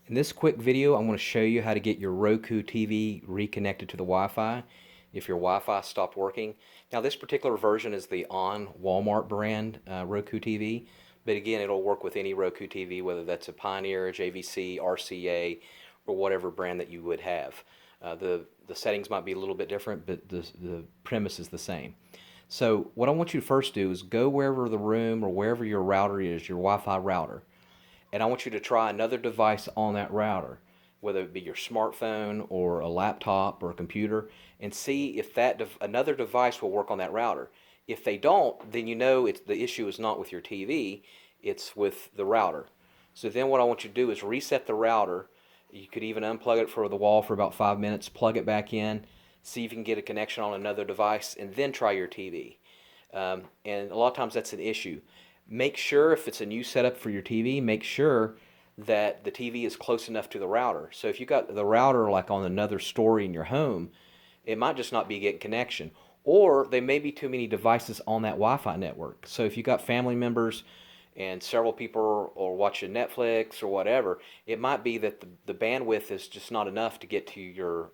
In this quick video, I'm going to show you how to get your Roku TV reconnected to the Wi-Fi if your Wi-Fi stopped working. Now, this particular version is the on Walmart brand Roku TV, but again, it'll work with any Roku TV, whether that's a Pioneer, JVC, RCA, or whatever brand that you would have. The settings might be a little bit different, but the premise is the same. So what I want you to first do is go wherever the room or wherever your router is, your Wi-Fi router, and I want you to try another device on that router, whether it be your smartphone or a laptop or a computer, and see if that another device will work on that router. If they don't, then you know the issue is not with your TV, it's with the router. So then what I want you to do is reset the router. You could even unplug it for the wall for about 5 minutes, plug it back in, see if you can get a connection on another device, and then try your TV. And a lot of times that's an issue. Make sure if it's a new setup for your TV, make sure that the TV is close enough to the router. So if you got the router like on another story in your home, it might just not be getting connection. Or there may be too many devices on that Wi-Fi network. So if you got family members and several people are watching Netflix or whatever, it might be that the bandwidth is just not enough to get to your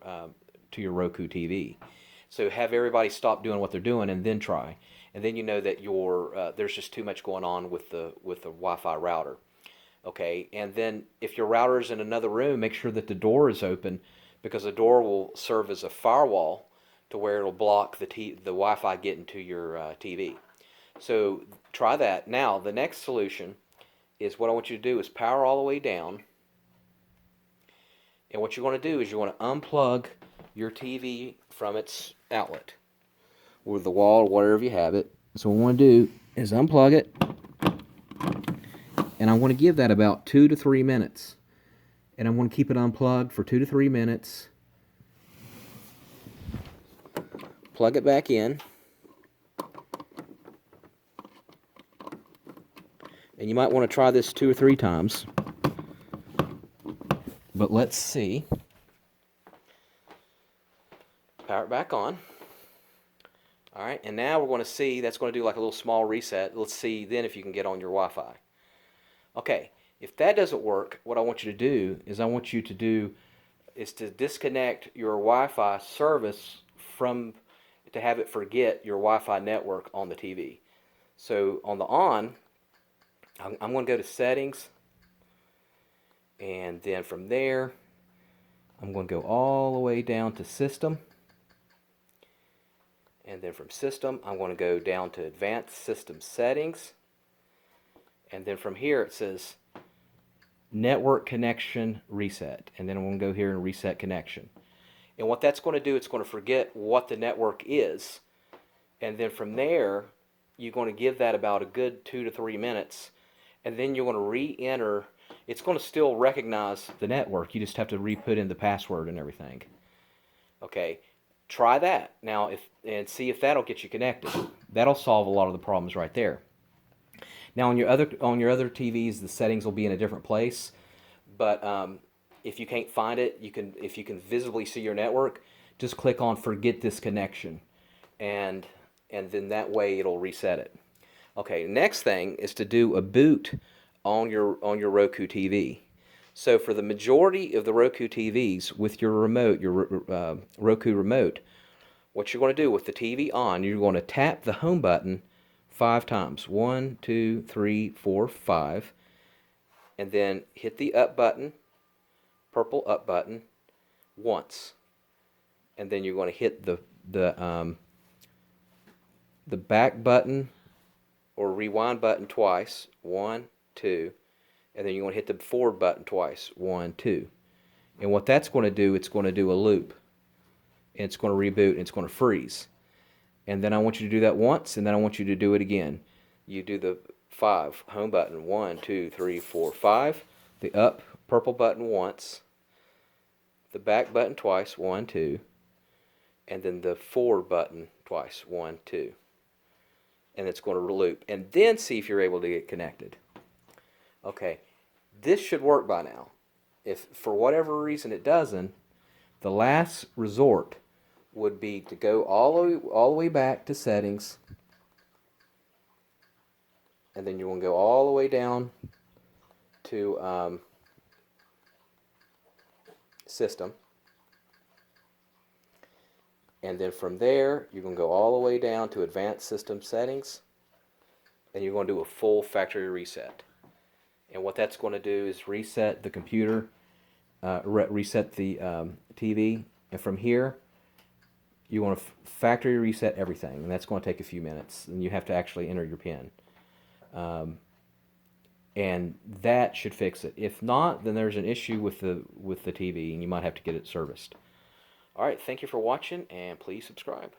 Roku TV. So have everybody stop doing what they're doing and then try. And then you know that there's just too much going on with the Wi-Fi router. Okay, and then if your router is in another room, make sure that the door is open, because the door will serve as a firewall to where it'll block the Wi-Fi getting to your TV. So try that. Now the next solution is, what I want you to do is power all the way down. And what you want to do is you want to unplug your TV from its outlet, or the wall, or wherever you have it. So what I want to do is unplug it, and I want to give that about 2 to 3 minutes. And I want to keep it unplugged for 2 to 3 minutes. Plug it back in. And you might want to try this 2 or 3 times. But let's see. Power it back on. All right, and now we're going to see, that's going to do like a little small reset. Let's see then if you can get on your Wi-Fi. Okay, if that doesn't work, what I want you to do is to disconnect your Wi-Fi service to have it forget your Wi-Fi network on the TV. So on the on, I'm going to go to settings, and then from there, I'm going to go all the way down to system. And then from system, I'm going to go down to advanced system settings. And then from here, it says network connection reset. And then I'm going to go here and reset connection. And what that's going to do, it's going to forget what the network is. And then from there, you're going to give that about a good 2 to 3 minutes. And then you're going to re-enter. It's going to still recognize the network. You just have to re-put in the password and everything. Okay. Try that now and see if that'll get you connected. That'll solve a lot of the problems right there. Now on your other TVs, the settings will be in a different place. But if you can't find it, if you can visibly see your network, just click on Forget this connection, and then that way it'll reset it. Okay. Next thing is to do a boot on your Roku TV. So for the majority of the Roku TVs, with your remote, your Roku remote, what you're going to do with the TV on, you're going to tap the home button 5 times. 1, 2, 3, 4, 5. And then hit the up button, purple up button, once. And then you're going to hit the back button or rewind button twice. 1, 2. And then you're going to hit the forward button twice. 1, 2. And what that's going to do, it's going to do a loop. And it's going to reboot, and it's going to freeze. And then I want you to do that once, and then I want you to do it again. You do the 5 home button. 1, 2, 3, 4, 5. The up purple button once. The back button twice. 1, 2. And then the forward button twice. 1, 2. And it's going to loop. And then see if you're able to get connected. Okay, this should work by now. If for whatever reason it doesn't, the last resort would be to go all the way back to settings, and then you want to go all the way down to system. And then from there, you're going to go all the way down to advanced system settings, and you're going to do a full factory reset. And what that's going to do is reset the computer, reset the TV, and from here, you want to factory reset everything, and that's going to take a few minutes, and you have to actually enter your PIN. And that should fix it. If not, then there's an issue with the TV, and you might have to get it serviced. All right, thank you for watching, and please subscribe.